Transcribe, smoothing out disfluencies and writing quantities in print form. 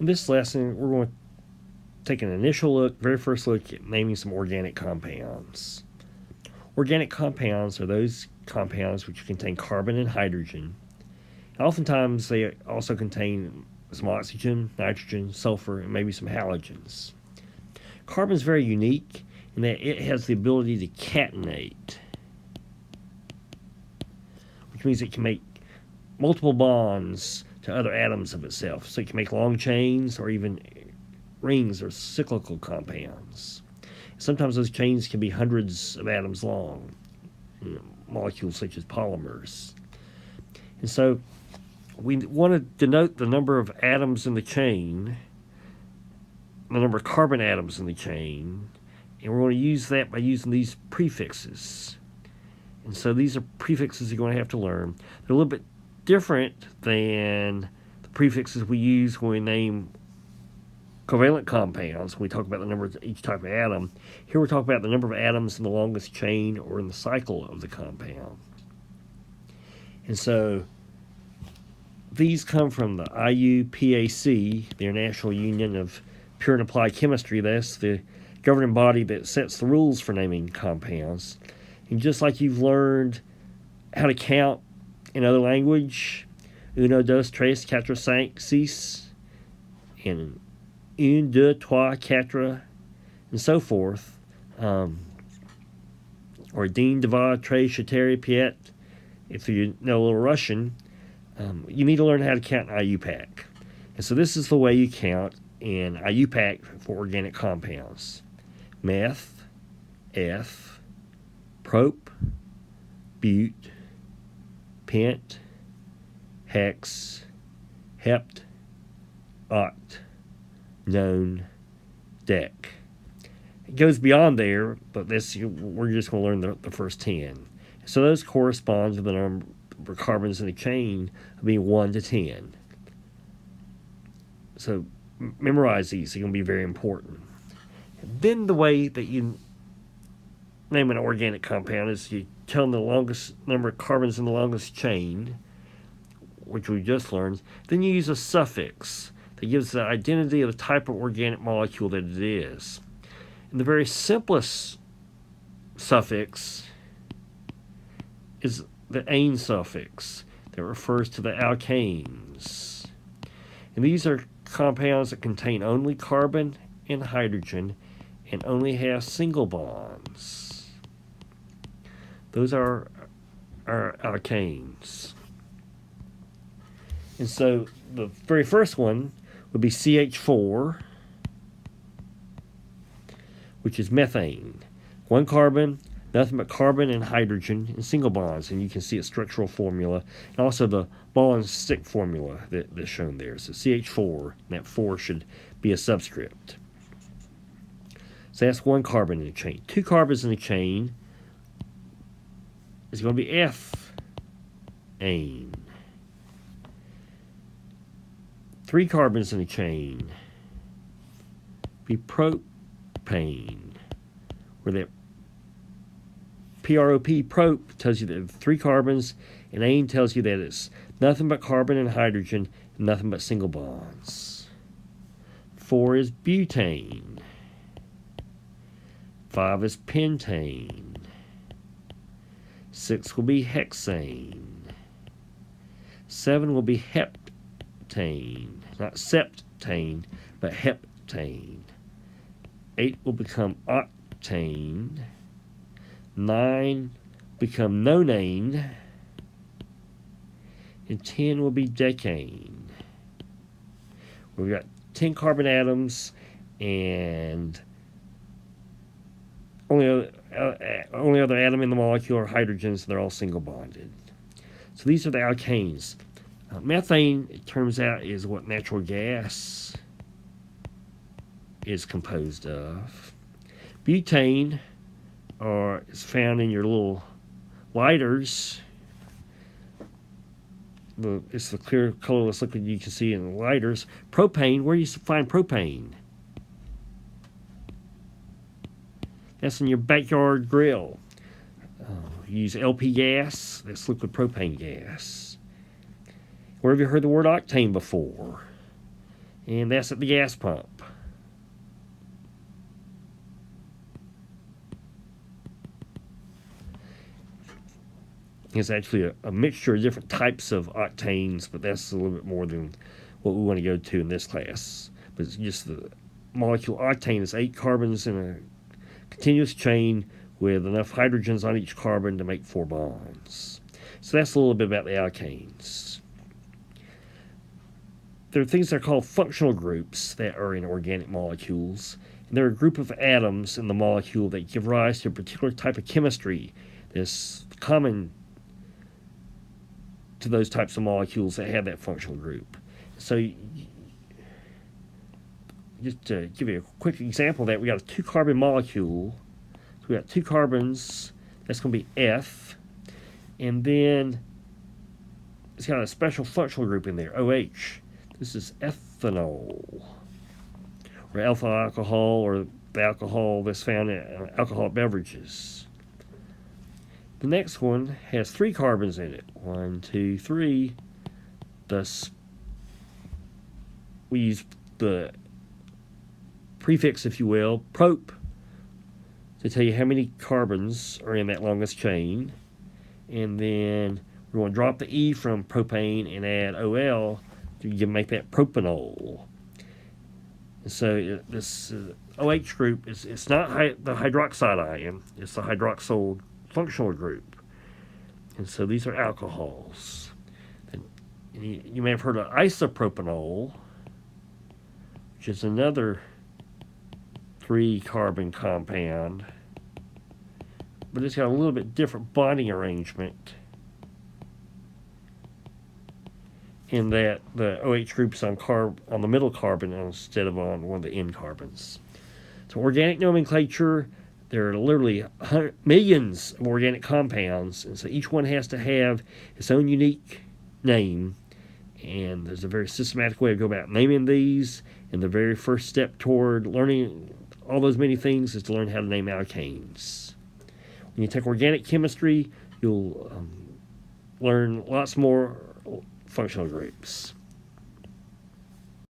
In this lesson, we're going to take an initial look, very first look at naming some organic compounds. Organic compounds are those compounds which contain carbon and hydrogen. And oftentimes they also contain some oxygen, nitrogen, sulfur, and maybe some halogens. Carbon is very unique in that it has the ability to catenate, which means it can make multiple bonds to other atoms of itself. So it can make long chains or even rings or cyclical compounds. Sometimes those chains can be hundreds of atoms long, molecules such as polymers. And so we want to denote the number of atoms in the chain, the number of carbon atoms in the chain, and we're going to use that by using these prefixes. And so these are prefixes you're going to have to learn. They're a little bit different than the prefixes we use when we name covalent compounds, when we talk about the number of each type of atom. Here we're talking about the number of atoms in the longest chain or in the cycle of the compound. And so these come from the IUPAC, the International Union of Pure and Applied Chemistry. That's the governing body that sets the rules for naming compounds. And just like you've learned how to count in other language, uno, dos, tres, quatre, cinq, six, and un, deux, trois, quatre, and so forth, or din, dva, tres, четыре, пять, if you know a little Russian, you need to learn how to count in IUPAC. And so this is the way you count in IUPAC for organic compounds. Meth, eth, prop, bute, pent, hex, hept, oct, known, dec. It goes beyond there, but we're just going to learn the first 10. So those correspond to the number of carbons in the chain of being 1 to 10. So memorize these. They're going to be very important. And then the way that you name an organic compound is you tell them the longest number of carbons in the longest chain, which we just learned. Then you use a suffix that gives the identity of the type of organic molecule that it is. And the very simplest suffix is the ane suffix that refers to the alkanes. And these are compounds that contain only carbon and hydrogen and only have single bonds. Those are our alkanes. And so the very first one would be CH4, which is methane. 1 carbon, nothing but carbon and hydrogen and single bonds. And you can see its structural formula and also the ball and stick formula that's shown there. So CH4, and that 4 should be a subscript. So that's 1 carbon in the chain. 2 carbons in the chain is going to be ethane. 3 carbons in the chain be propane, where that prop, prop, tells you that 3 carbons, and ane tells you that it's nothing but carbon and hydrogen and nothing but single bonds. 4 is butane. 5 is pentane. 6 will be hexane. 7 will be heptane. Not septane, but heptane. 8 will become octane. 9 become nonane. And 10 will be decane. We've got 10 carbon atoms and only other atom in the molecule are hydrogens, and they're all single bonded. So these are the alkanes. Methane, it turns out, is what natural gas is composed of. Butane is found in your little lighters. It's the clear, colorless liquid you can see in the lighters. Propane, where do you find propane? That's in your backyard grill. You use LP gas, that's liquid propane gas. Where have you heard the word octane before? and that's at the gas pump. It's actually a mixture of different types of octanes, but that's a little bit more than what we want to go to in this class. But it's just the molecule octane is 8 carbons in a continuous chain with enough hydrogens on each carbon to make 4 bonds. So that's a little bit about the alkanes. There are things that are called functional groups that are in organic molecules. And they're a group of atoms in the molecule that give rise to a particular type of chemistry that's common to those types of molecules that have that functional group. So just to give you a quick example of that, we got a 2-carbon molecule. So we got 2 carbons. That's going to be F. And then it's got a special functional group in there, OH. This is ethanol, or alpha alcohol, or the alcohol that's found in alcoholic beverages. The next one has 3 carbons in it. 1, 2, 3. Thus, we use the prefix, if you will, prop, to tell you how many carbons are in that longest chain. And then we're going to drop the E from propane and add OL to make that propanol. And so this OH group, it's not the hydroxide ion, it's the hydroxyl functional group. And so these are alcohols. And you may have heard of isopropanol, which is another 3-carbon compound, but it's got a little bit different bonding arrangement in that the OH group is on the middle carbon instead of on one of the end carbons. So organic nomenclature, there are literally millions of organic compounds, and so each one has to have its own unique name, and there's a very systematic way to go about naming these, and the very first step toward learning all those many things is to learn how to name alkanes. When you take organic chemistry, you'll learn lots more functional groups.